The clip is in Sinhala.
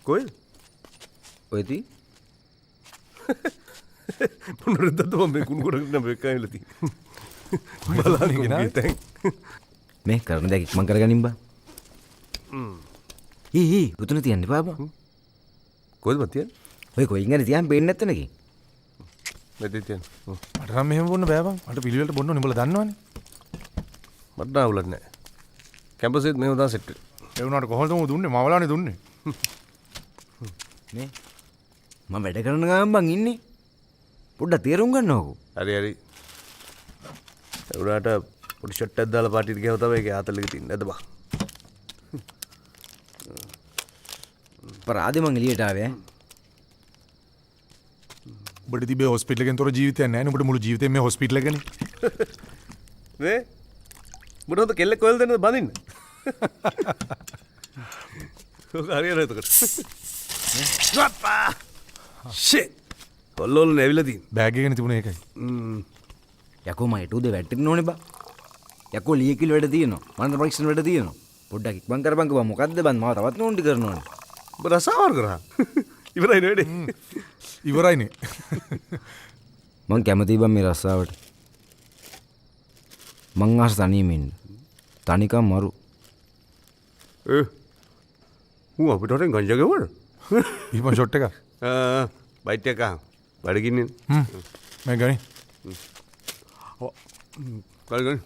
කොහෙද? ඔය ති මොනරදද මම කුණු කොට නම් වෙකයිලා තියෙන්නේ. බලන්න තැන්. මේ කරන දෙයක් ඉක්මන් කරගනින් බා. හී උතුන තියන්න බාබා. කොහෙද මන් තියන්නේ? ඔය කොයින් හරි තියන් පේන්නේ නැත්තේ නේද? මෙතන තියන්නේ. මට නම් මෙහෙම බොන්න බෑ බං. මට පිළිවෙලට බොන්න ඕනේ. උඹලා දන්නවනේ. මට නාවුලක් නැහැ. කැම්පසෙත් මේව දාන් සෙට්. ඒ වුණාට කොහොමද උඹ දුන්නේ? මවලානේ දුන්නේ. මේ මම වැඩ කරන ගමන් බං ඉන්නේ. පොඩ්ඩක් තේරුම් ගන්නවකෝ. හරි හරි. ඒ උනාට පොඩි ෂොට් එකක් දාලා පාටියට ගියව තමයි ඒකේ ආතල් එක තින්නේ නැද බා. පරාදේ මං එළියට ආවේ. උඹට තිබේ හොස්පිටල් එකෙන් තොර ජීවිතයක් නැහැ නේ. උඹට මුළු ජීවිතේම මේ හොස්පිටල් එකනේ. නේ? මුට හොඳ කෙල්ලෙක් කොහෙද දෙන්නද බඳින්න? ඔක හරියට එතකොට. අප්පා! ෂිට්! කොල්ලෝල නැවිලා තියෙන. බෑග් එකනේ තිබුණේ ඒකයි. යකෝ මම ඊට උදේ වැටෙන්න ඕනේ බා. යකෝ ලියකිල වැඩ තියෙනවා. මනස පරීක්ෂණ වැඩ තියෙනවා. පොඩ්ඩක් ඉක්මන් කරපන්කෝ බා. මොකද්ද බන් මාව තවත් නෝන්ටි කරනවනේ. ඔබ රසාවර කරා. ඉවරයි නේද? ඉවරයිනේ. මං කැමතියි බං මේ රස්සාවට. මං ආස තනියම ඉන්න. තනිකම් මරු. ඌ අපිට හොරෙන් ගංජා ගෙවුවද? ඊපන් ෂොට් එක. බයිට් එක බඩගින්නේ. මම ගනි. ගල් ගන්න.